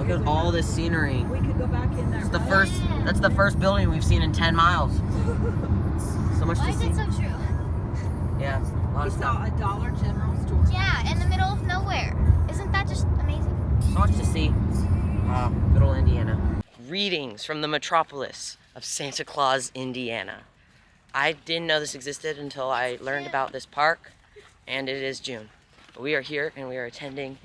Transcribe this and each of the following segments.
Look at all this scenery. We could go back in there. That's the first building we've seen in 10 miles. So much to see. Why is it so true? Yeah, a lot of stuff. We saw a Dollar General store. Yeah, in the middle of nowhere. Isn't that just amazing? So much to see. Good old Indiana. Greetings from the metropolis of Santa Claus, Indiana. I didn't know this existed until I learned about this park, and it is June. But we are here and we are attending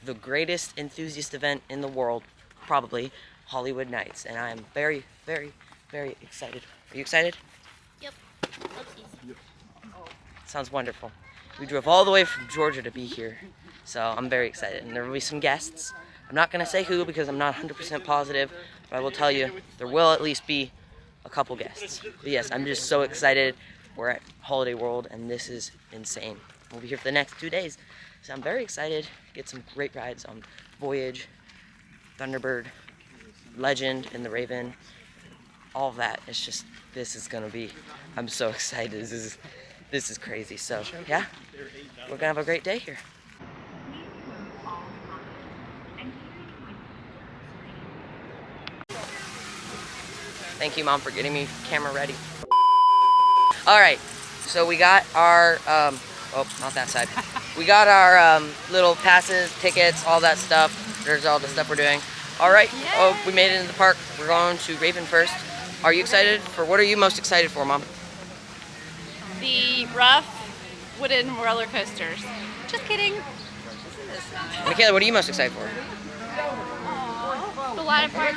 the greatest enthusiast event in the world, probably, Hollywood Nights. And I am very, very, very excited. Are you excited? Yep. Sounds wonderful. We drove all the way from Georgia to be here, so I'm very excited. And there will be some guests. I'm not going to say who because I'm not 100% positive, but I will tell you there will at least be a couple guests. But yes, I'm just so excited. We're at Holiday World, and this is insane. We'll be here for the next 2 days, so I'm very excited. Get some great rides on Voyage, Thunderbird, Legend, and the Raven. All of that. It's just, this is going to be, I'm so excited. This is crazy. So, yeah, we're going to have a great day here. Thank you, Mom, for getting me camera ready. All right, so we got our, oh, not that side. We got our little passes, tickets, all that stuff. There's all the stuff we're doing. All right, oh, we made it into the park. We're going to Raven first. Are you excited for, what are you most excited for, Mom? The rough wooden roller coasters. Just kidding. Michaela, what are you most excited for? The water park.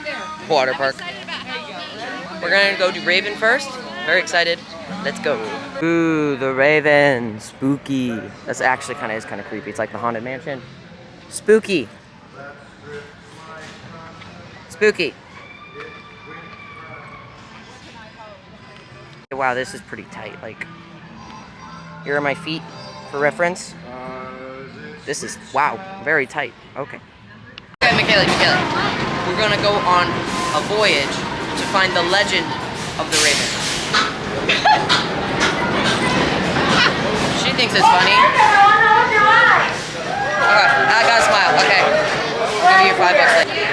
Water park. I'm excited about Halloween. We're gonna go do Raven first. Very excited. Let's go. Ooh, the Raven. Spooky. That's actually kind of creepy. It's like the Haunted Mansion. Spooky. Spooky. Wow, this is pretty tight. Like, here are my feet for reference. This is, wow, very tight. Okay. Okay, Michaela. We're gonna go on a voyage to find the legend of the Raven. She thinks it's funny. Okay, I gotta smile. Okay. I'll give you your $5 later.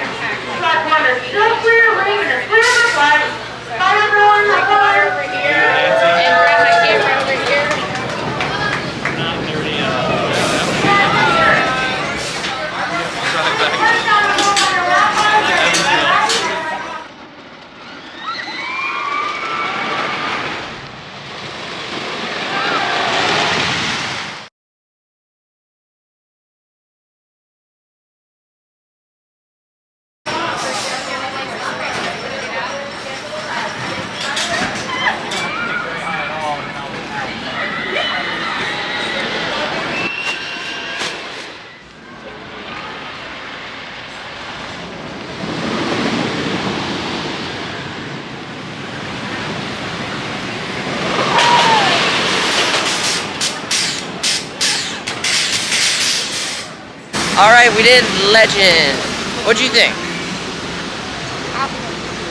Alright, we did Legend. What'd you think?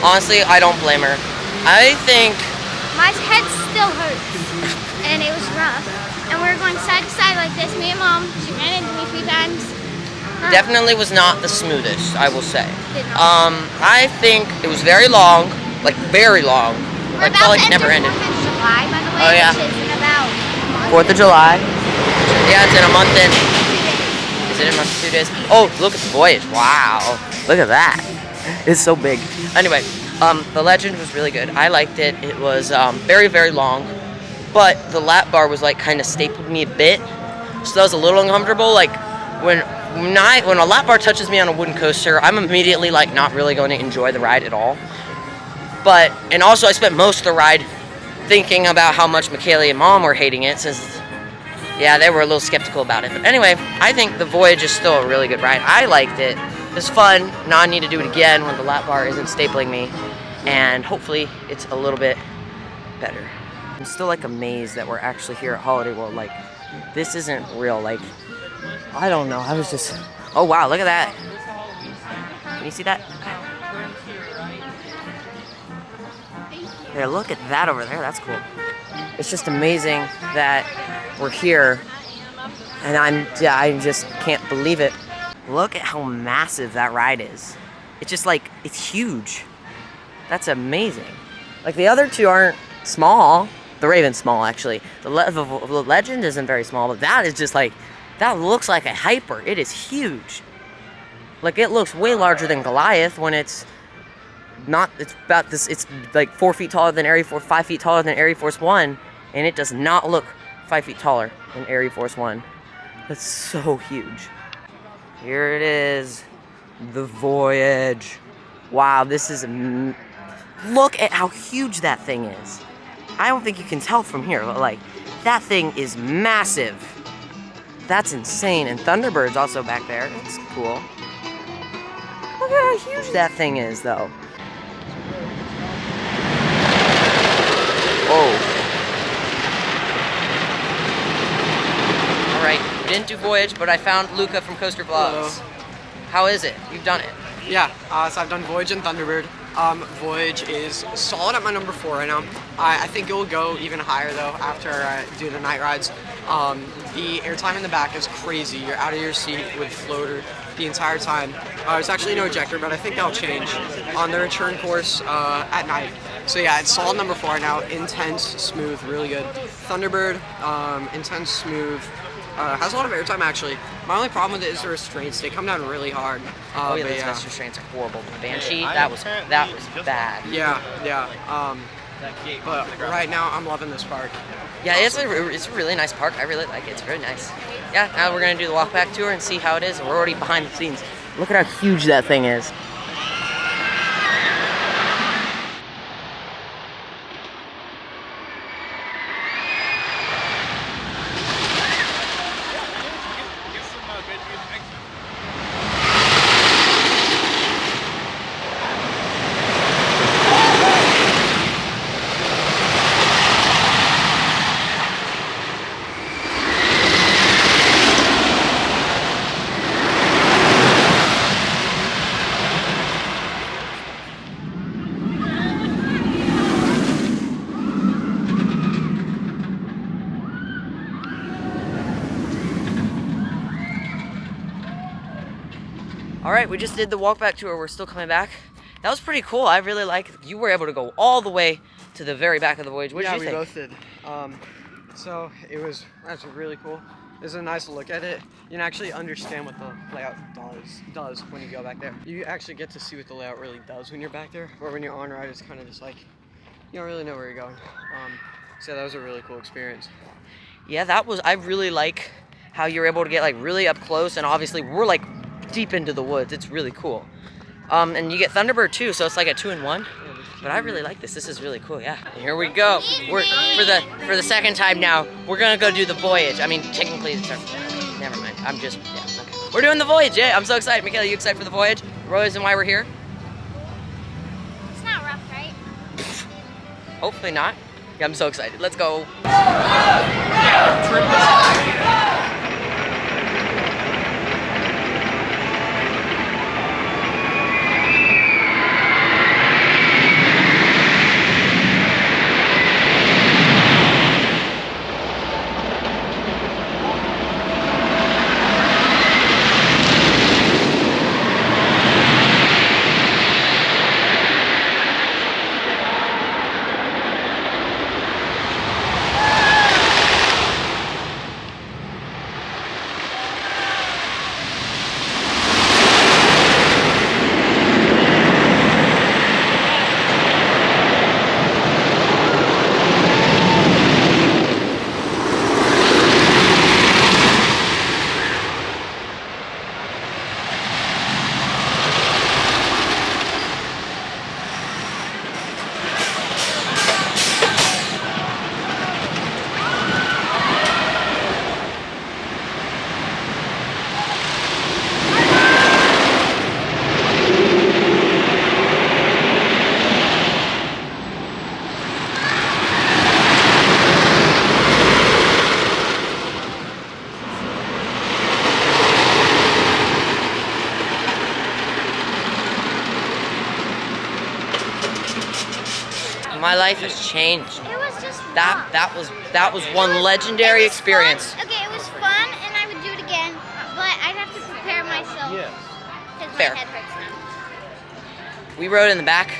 Honestly, I don't blame her. I think... My head still hurts. And it was rough. And we were going side to side like this. Me and Mom, she ran into me a few times. Definitely was not the smoothest, I will say. Did not. I think it was very long. Like, very long. We're like, about felt like to it never enter ended. 4th of July, by the way. Oh, yeah. Which is in about a month. 4th of July. Yeah, it's in a month and... Is it in a month, 2 days? Oh, look at the Voyage. Wow. Look at that. It's so big. Anyway, the Legend was really good. I liked it. It was very, very long. But the lap bar was like kind of stapled me a bit. So that was a little uncomfortable. Like when a lap bar touches me on a wooden coaster, I'm immediately like not really going to enjoy the ride at all. But, and also I spent most of the ride thinking about how much Michaela and Mom were hating it since, yeah, they were a little skeptical about it. But anyway, I think the Voyage is still a really good ride. I liked it. It was fun. Now I need to do it again when the lap bar isn't stapling me. And hopefully it's a little bit better. I'm still like amazed that we're actually here at Holiday World. Like, this isn't real. Like, I don't know. I was just, oh wow, look at that. Can you see that? There, look at that over there. That's cool. It's just amazing that we're here, and I just can't believe it. Look at how massive that ride is. It's just like, it's huge. That's amazing. Like the other two aren't small. The Raven's small actually. The Legend isn't very small, but that is just like, that looks like a hyper. It is huge. Like it looks way larger than Goliath when it's not, it's about this, it's like 4 feet taller than Air Force, 5 feet taller than Air Force One, and it does not look 5 feet taller than Air Force One. That's so huge. Here it is, the Voyage. Wow, this is, look at how huge that thing is. I don't think you can tell from here, but like, that thing is massive. That's insane, and Thunderbird's also back there, that's cool. Look at how huge that thing is, though. Whoa. Alright, we didn't do Voyage, but I found Luca from Coaster Vlogs. Hello. How is it? You've done it. Yeah, so I've done Voyage and Thunderbird. Voyage is solid at my number 4 right now. I think it will go even higher though after I do the night rides. The airtime in the back is crazy. You're out of your seat with floater the entire time. There's actually no ejector, but I think that'll change on the return course at night. So yeah, it's solid number 4 right now. Intense, smooth, really good. Thunderbird, intense, smooth. Has a lot of airtime actually. My only problem with it is the restraints. They come down really hard. Oh yeah, those restraints are horrible. The Banshee, that was bad. Yeah. But right now I'm loving this park. Yeah, it's a really nice park. I really like it. It's very nice. Yeah, now we're gonna do the walk back tour and see how it is. We're already behind the scenes. Look at how huge that thing is. Alright, we just did the walk back tour. We're still coming back. That was pretty cool. I really like it. You were able to go all the way to the very back of the Voyage. What did you think? Yeah, we both did. So it was actually really cool. It's a nice look at it. You can actually understand what the layout does when you go back there. You actually get to see what the layout really does when you're back there. Or when you're on ride, it's kind of just like, you don't really know where you're going. So that was a really cool experience. Yeah, I really like how you're able to get like really up close, and obviously we're like deep into the woods. It's really cool. And you get Thunderbird too, so it's like a 2-in-1. But I really like this. This is really cool, yeah. And here we go. We're for the second time now. We're gonna go do the Voyage. I mean, technically, never mind. I'm just okay. We're doing the Voyage. Yeah, I'm so excited. Michaela, you excited for the Voyage? Reason why we're here? It's not rough, right? Hopefully not. Yeah, I'm so excited. Let's go. My life has changed. It was just That was one legendary experience. Fun. Okay, it was fun, and I would do it again, but I'd have to prepare myself. fair. My head hurts now. We rode in the back.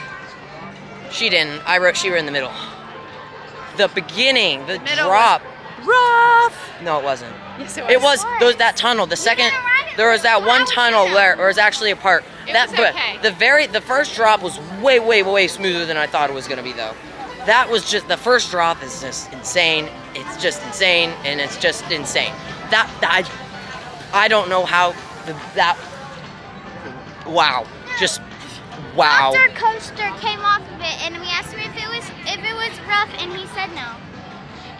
She didn't. She rode in the middle. The beginning, the Middle drop. Rough. No, it wasn't. Yes, it was. It was that tunnel. The second, there was that one tunnel where it was actually a part. It That, was but okay. the first drop was way smoother than I thought it was gonna be though. That was just the first drop is just insane. It's just insane, and it's just insane. I don't know how wow, just wow. Dr. Coaster came off of it, and we asked him if it was rough, and he said no.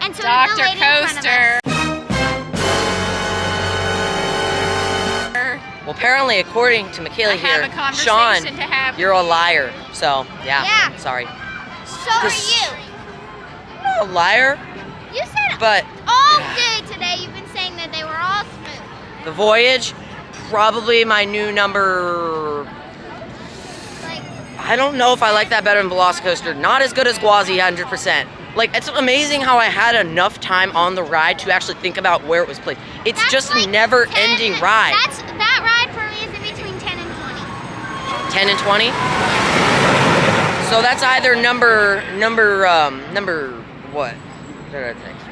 And so Dr. the lady in front of Coaster. us. Well, apparently, according to Michaela I have here, a conversation Sean, to have. you're a liar. So yeah, Yeah. sorry. So are you. A liar, You said but all day today you've been saying that they were all smooth. the Voyage, probably my new number. Like, I don't know if I like that better than Velocicoaster. Not as good as Gwazi, 100%. Like, it's amazing how I had enough time on the ride to actually think about where it was placed. It's that's just a like never-ending 10 ride. That ride for me is in between 10 and 20. 10 and 20. So that's either number what?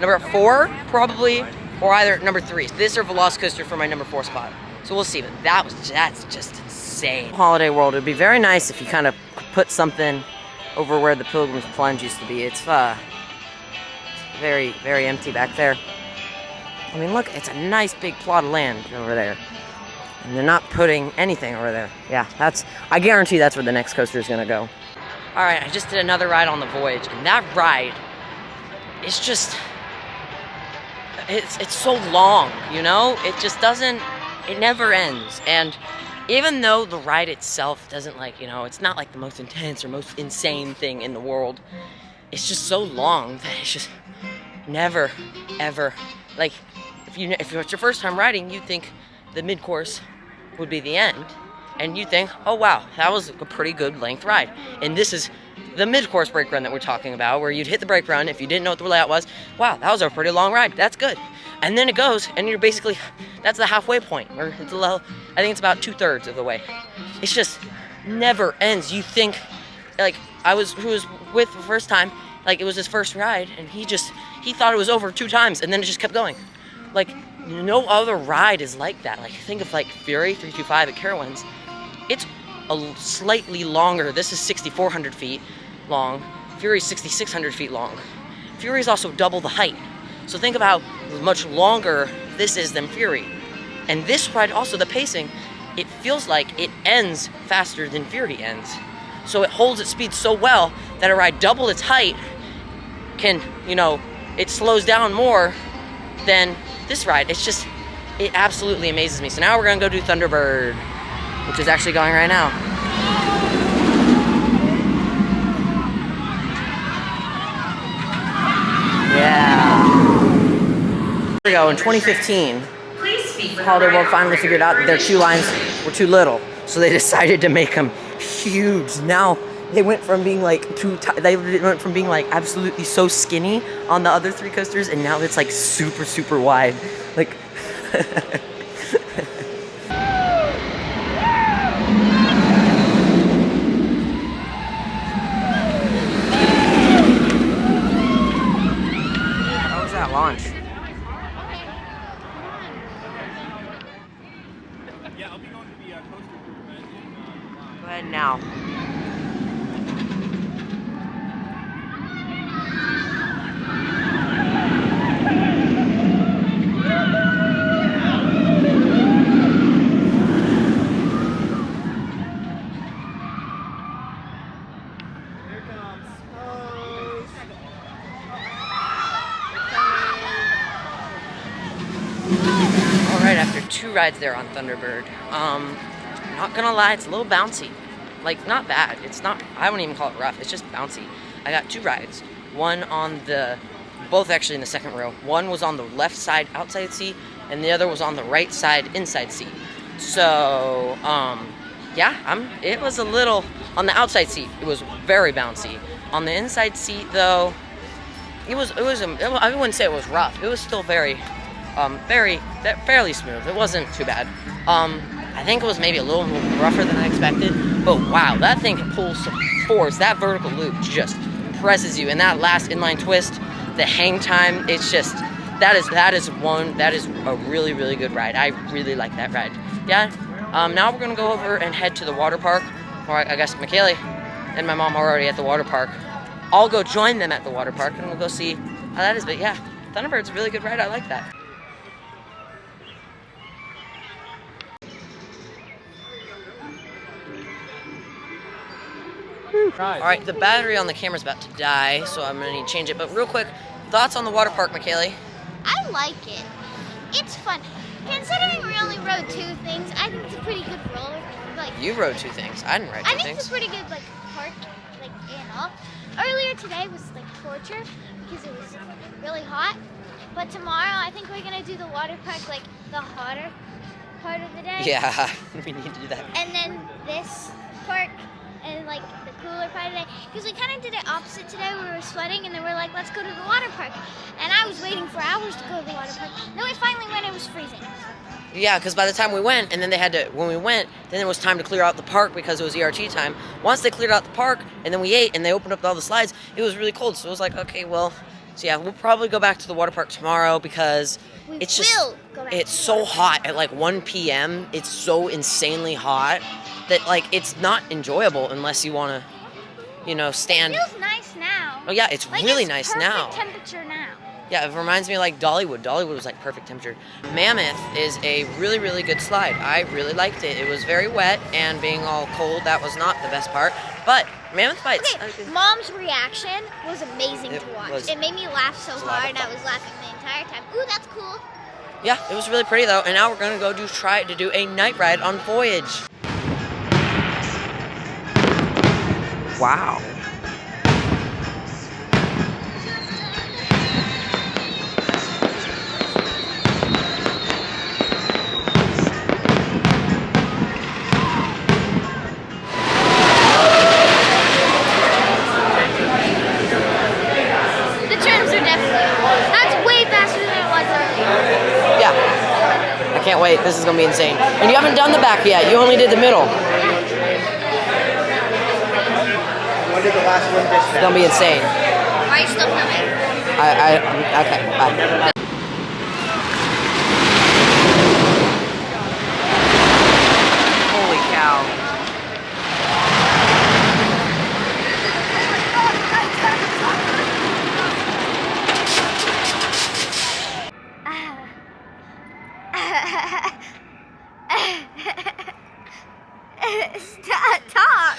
Number 4 probably, or either number 3. This or Velocicoaster for my number 4 spot. So we'll see. But that's just insane. Holiday World. It'd be very nice if you kind of put something over where the Pilgrim's Plunge used to be. It's very empty back there. I mean, look, it's a nice big plot of land over there. And they're not putting anything over there. Yeah, I guarantee that's where the next coaster is gonna go. All right, I just did another ride on the Voyage, and that ride, it's just, it's so long, you know? It just doesn't, it never ends. And even though the ride itself doesn't it's not like the most intense or most insane thing in the world, it's just so long that it's just never, ever, like, if it's your first time riding, you think the mid-course would be the end, and you think, oh wow, that was a pretty good length ride. And this is the mid-course brake run that we're talking about, where you'd hit the brake run if you didn't know what the layout was. Wow, that was a pretty long ride. That's good. And then it goes, and you're basically, that's the halfway point, or it's I think it's about 2/3 of the way. It's just never ends. You think, like, who was with the first time, like, it was his first ride, and he thought it was over 2 times, and then it just kept going. Like, no other ride is like that. Like, think of, like, Fury 325 at Carowinds. It's slightly longer. This is 6,400 feet long. Fury's 6,600 feet long. Fury's also double the height. So think of how much longer this is than Fury. And this ride also, the pacing, it feels like it ends faster than Fury ends. So it holds its speed so well that a ride double its height can, it slows down more than this ride. It absolutely amazes me. So now we're gonna go do Thunderbird, which is actually going right now. Yeah. Here we go. In 2015, Holiday World finally figured out that their queue lines were too little, so they decided to make them huge. Now they went from being like absolutely so skinny on the other 3 coasters, and now it's like super wide. Like. How was that launch? Yeah, I'll be going to the coaster group event in Go ahead now. Alright, after 2 rides there on Thunderbird, not gonna lie, it's a little bouncy. Like, not bad. It's not, I wouldn't even call it rough, it's just bouncy. I got 2 rides. One on both actually in the second row. One was on the left side outside seat, and the other was on the right side inside seat. So, yeah, it was a little, on the outside seat, it was very bouncy. On the inside seat, though, I wouldn't say it was rough. It was still fairly smooth. It wasn't too bad. I think it was maybe a little rougher than I expected, but wow, that thing pulls some force. That vertical loop just presses you, and that last inline twist, the hang time, it's just, that is a really, really good ride. I really like that ride. Yeah, now we're gonna go over and head to the water park, or I guess McKaylee and my mom are already at the water park. I'll go join them at the water park, and we'll go see how that is, but yeah, Thunderbird's a really good ride, I like that. Alright, the battery on the camera's about to die, so I'm gonna need to change it. But real quick, thoughts on the water park, McKaylee? I like it. It's fun. Considering we only rode 2 things, I think it's a pretty good roller. Like, You rode 2 things. I didn't ride 2 I think things. it's a pretty good like park, like and all. Earlier today was like torture because it was really hot. But tomorrow I think we're gonna do the water park like the hotter part of the day. Yeah, we need to do that. And then this park and like the cooler part of the day. Because we kind of did it opposite today. We were sweating and then we're like, let's go to the water park. And I was waiting for hours to go to the water park. Then we finally went, it was freezing. Yeah, because by the time we went, and then they had to, when we went, then it was time to clear out the park because it was ERT time. Once they cleared out the park, and then we ate, and they opened up all the slides, it was really cold. So it was like, okay, well, so yeah, we'll probably go back to the water park tomorrow because it's just, it's so hot at like 1 p.m. It's so insanely hot that like it's not enjoyable unless you want to, you know, stand. It feels nice now. Oh yeah, it's Like, really it's nice perfect now. temperature now. Yeah, it reminds me of like Dollywood. Dollywood was like perfect temperature. Mammoth is a really, really good slide. I really liked it. It was very wet, and being all cold, that was not the best part. But Mammoth bites. Okay, Mom's reaction was amazing It to watch. was- It made me laugh so was a lot of hard, and I fun. was laughing the entire time. Ooh, that's cool. Yeah, it was really pretty though. And now we're gonna go try to do a night ride on Voyage. Wow. The trims are definitely. That's way faster than it was earlier. Yeah. I can't wait. This is gonna be insane. And you haven't done the back yet. You only did the middle. When did the last one It's gonna be insane. Why are you still filming? Okay, bye. Holy cow. Talk.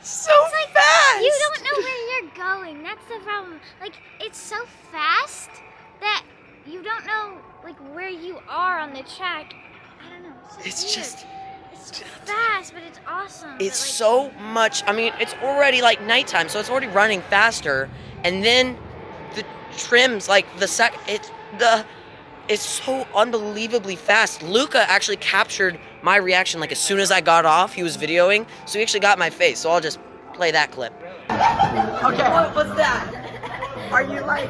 So fast. You don't know where you're going. That's the problem. Like, it's so fast that you don't know like where you are on the track. I don't know. It's weird. just, It's fast, but it's awesome. it's but, like, so much. I mean, it's already like nighttime, so it's already running faster. And then the trims, like it's so unbelievably fast. Luca actually captured my reaction like as soon as I got off. He was videoing, so he actually got my face. So I'll just play that clip. Okay. What's that? Are you like?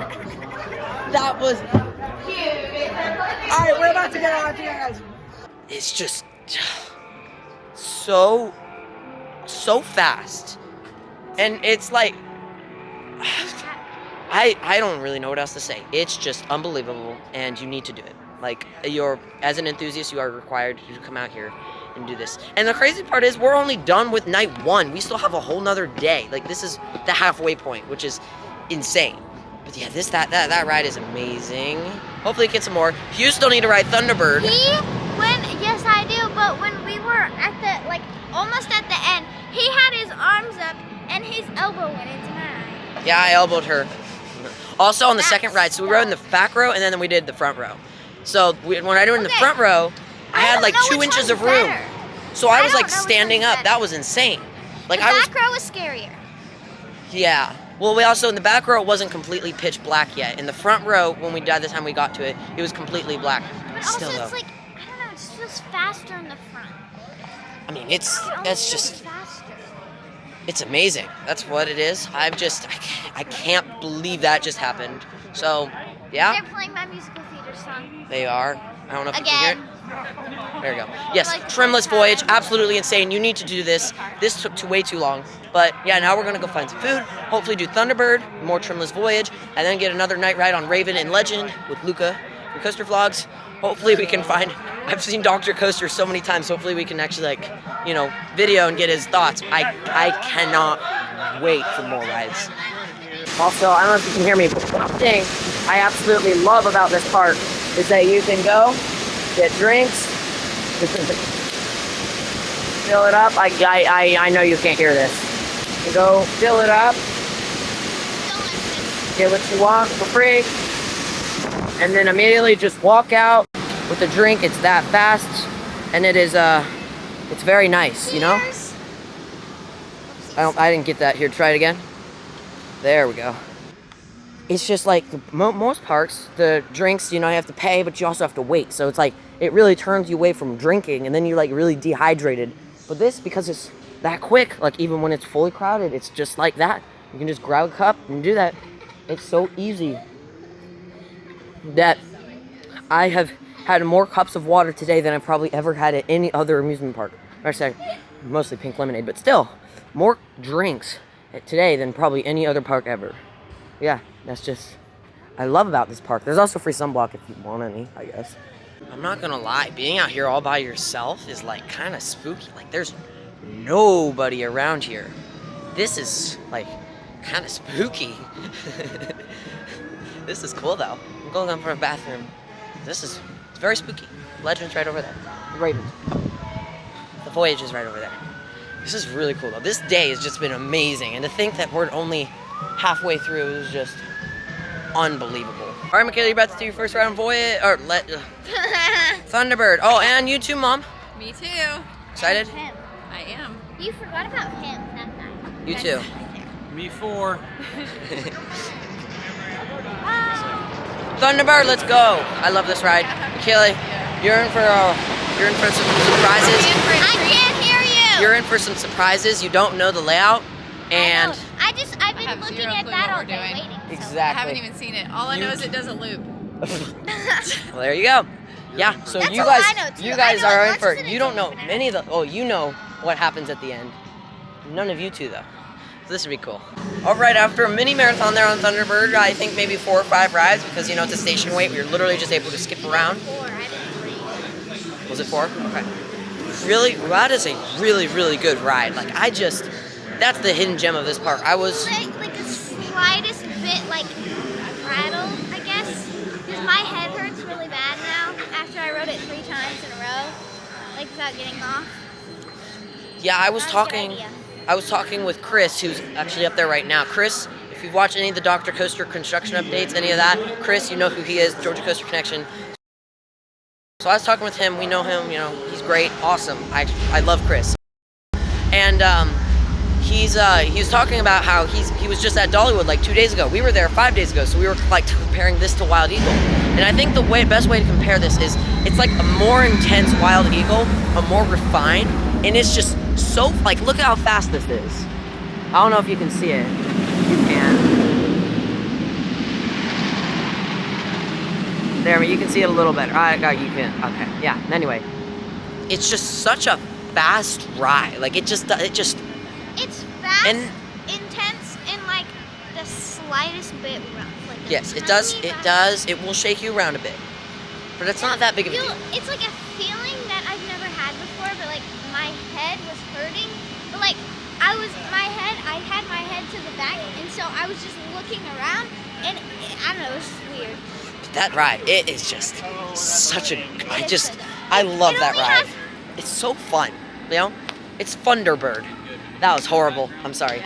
That was. All right, we're about to get on to you guys. It's just so fast, and it's like I don't really know what else to say. It's just unbelievable, and you need to do it. Like, as an enthusiast, you are required to come out here and do this. And the crazy part is, we're only done with night 1. We still have a whole nother day. Like, this is the halfway point, which is insane. But yeah, that ride is amazing. Hopefully, get some more. You still need to ride Thunderbird. Yes, I do. But when we were at the almost at the end, he had his arms up and his elbow went into mine. Yeah, I elbowed her. Also on the second ride, so we rode in the back row and then we did the front row. So when I did in the front row, I had like 2 inches of room. So I was like standing up. That was insane. Like the back row was scarier. Yeah. Well, we also in the back row it wasn't completely pitch black yet. In the front row, when by the time we got to it, it was completely black. But Still also though. it's like I don't know, it's just faster in the front. I mean, that's just. Faster. It's amazing. That's what it is. I can't believe that just happened. So, yeah. They're playing my musical theater song. They are. I don't know if you Again. can hear it. There you go. Yes, Like- trimless voyage, absolutely insane. You need to do this. This took way too long. But yeah, now we're gonna go find some food. Hopefully do Thunderbird, more trimless voyage, and then get another night ride on Raven and Legend with Luca from Coaster Vlogs. Hopefully we can find, I've seen Dr. Coaster so many times, hopefully we can actually like, you know, video and get his thoughts. I cannot wait for more rides. Also, I don't know if you can hear me, but one thing I absolutely love about this park is that you can go, get drinks, fill it up. I know you can't hear this. You go fill it up, get what you want for free, and then immediately just walk out with a drink. It's that fast, and it is it's very nice, you know. I didn't get that. Here, try it again. There we go. It's just like most parks, the drinks, you know, you have to pay, but you also have to wait. So it's like it really turns you away from drinking, and then you're like really dehydrated. But this, because it's that quick, like even when it's fully crowded, it's just like that. You can just grab a cup and do that. It's so easy that I have had more cups of water today than I've probably ever had at any other amusement park. Or sorry, mostly pink lemonade, but still, more drinks today than probably any other park ever. Yeah, that's just, I love about this park. There's also free sunblock if you want any, I guess. I'm not gonna lie, being out here all by yourself is like kind of spooky. Like there's nobody around here. This is like kind of spooky. This is cool though. I'm going up for a bathroom. It's very spooky. Legend's right over there. Ravens. The Voyage is right over there. This is really cool though. This day has just been amazing, and to think that we're only halfway through is just unbelievable. All right, Michaela, you about to do your first round of Voyage, or Thunderbird. Oh, and you too, Mom. Me too. Excited? Him. I am. You forgot about him that night. You too. Me 4. Thunderbird, let's go. I love this ride. Michaela, you're in for some surprises. I can't hear you. You're in for some surprises. You don't know the layout, and I've been have looking zero at clue that what all we're day doing. waiting. I exactly. haven't even seen it. All I know is it does a loop. Well, there you go. Yeah. So That's you all guys, I know, too. you I guys know are as in much for. as it You is don't know open any of the. Oh, you know what happens at the end. None of you two though. So this would be cool. All right, after a mini marathon there on Thunderbird, I think maybe 4 or 5 rides because you know it's a station wait. We were literally just able to skip around. 4, I didn't 3. Was it 4? Okay. Really, that is a really, really good ride. Like that's the hidden gem of this park. I was. Like the slightest bit like rattled, I guess, because my head hurts really bad now after I rode it 3 times in a row, like without getting off. Yeah, I was That was a good talking. idea. I was talking with Chris, who's actually up there right now. Chris, if you've watched any of the Dr. Coaster construction updates, any of that, Chris, you know who he is, Georgia Coaster Connection. So I was talking with him. We know him. You know, he's great, awesome. I love Chris. And he was talking about how he was just at Dollywood like 2 days ago. We were there 5 days ago, so we were like comparing this to Wild Eagle. And I think the best way to compare this is it's like a more intense Wild Eagle, a more refined, and it's just so like look at how fast this is. I don't know if you can see it. You can. There, you can see it a little better. You can. Okay, yeah. Anyway, it's just such a fast ride. Like it just. It's fast, And- intense, and like the slightest bit rough. Like a Yes, it tiny does. It bit- does. It will shake you around a bit, but it's not that big of a deal. It's like a feeling that I've never had before, but like my head was hurting. But like I had my head to the back, and so I was just looking around, and I don't know, it was just weird. That ride, it is just such a. It is so good. I love It that only ride. has- It's so fun, you know. It's Thunderbird. That was horrible. I'm sorry.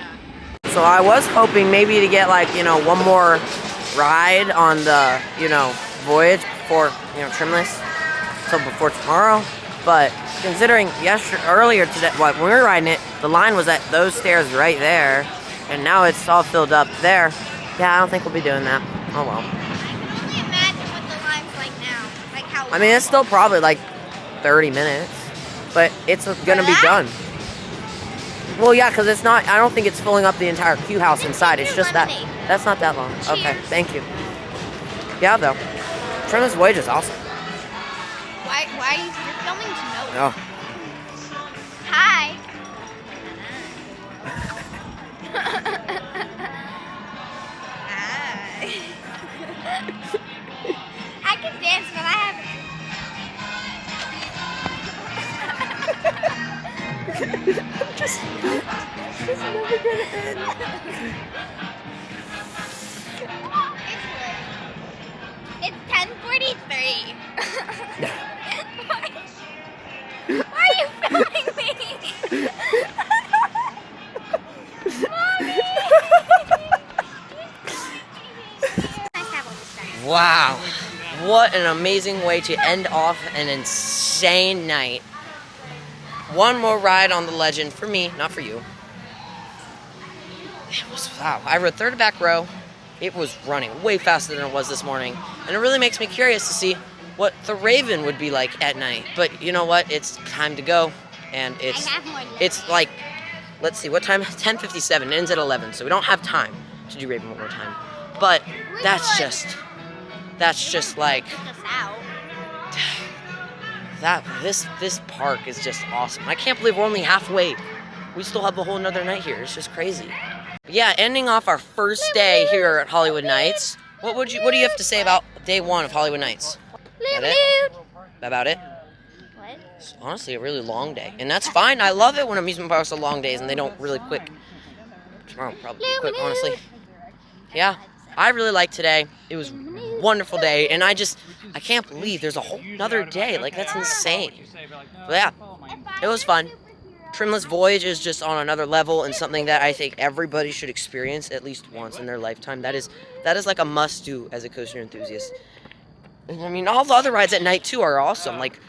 So I was hoping maybe to get like one more ride on the Voyage before trimless till before tomorrow, but considering earlier today, when we were riding it, the line was at those stairs right there, and now it's all filled up there. Yeah, I don't think we'll be doing that. Oh well. I can only imagine what the line's like now, like how. I mean, it's still probably like 30 minutes, but it's gonna be that? done. Well, yeah, because it's not. I don't think it's filling up the entire queue house inside. It's just that. lemonade. That's not that long. Okay, Cheers. thank you. Yeah, though, Trimless Voyage is awesome. Why are you filming to know? Oh. Hi. I can dance, but I haven't. Just never gonna end. It's 10:43. Why are you filming me? Mommy! Wow. What an amazing way to end off an insane night. One more ride on the Legend for me, not for you. It was, wow. I rode third back row. It was running way faster than it was this morning. And it really makes me curious to see what the Raven would be like at night. But you know what? It's time to go. And it's like, let's see, what time? 10:57. It ends at 11. So we don't have time to do Raven one more time. But that's just like, this park is just awesome. I can't believe we're only halfway. We still have a whole nother night here. It's just crazy. But yeah, ending off our first day here at Hollywood Nights. What do you have to say about day one of Hollywood Nights? About it? What? It's honestly a really long day, and that's fine. I love it when amusement parks are long days and they don't really quick. Tomorrow will probably be quick, honestly. Yeah, I really liked today. It was a wonderful day, and I can't believe there's a whole nother day. Like, that's insane. But yeah, it was fun. Trimless Voyage is just on another level and something that I think everybody should experience at least once in their lifetime. That is like a must-do as a coaster enthusiast. I mean, all the other rides at night too are awesome. Like,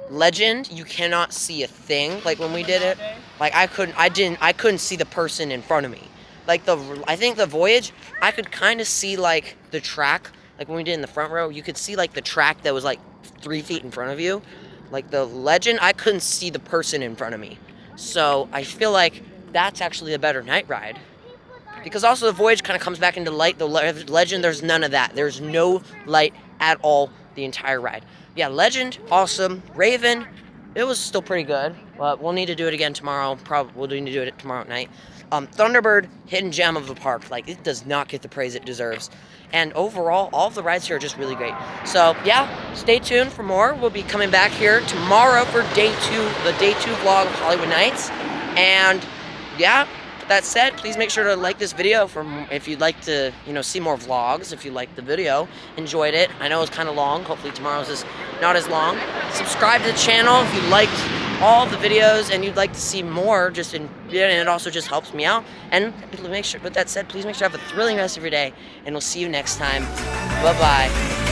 Legend, you cannot see a thing. Like when we did it, like I couldn't see the person in front of me. Like I think the Voyage, I could kind of see like the track. Like when we did in the front row, you could see like the track that was like 3 feet in front of you. Like the Legend, I couldn't see the person in front of me. So I feel like that's actually a better night ride. Because also the Voyage kind of comes back into light. The Legend, there's none of that. There's no light at all the entire ride. Yeah, Legend, awesome. Raven, it was still pretty good. But we'll need to do it again tomorrow. Probably we'll need to do it tomorrow night. Thunderbird, hidden gem of the park. Like, it does not get the praise it deserves. And overall, all of the rides here are just really great. So, yeah, stay tuned for more. We'll be coming back here tomorrow for day 2, the day 2 vlog of Hollywood Nights. And, yeah, with that said, please make sure to like this video if you'd like to, see more vlogs. If you liked the video, enjoyed it. I know it's kind of long. Hopefully tomorrow's is not as long. Subscribe to the channel if you liked all the videos and you'd like to see more, and it also just helps me out. And make sure, with that said, please make sure you have a thrilling rest of your day, and we'll see you next time. Bye-bye.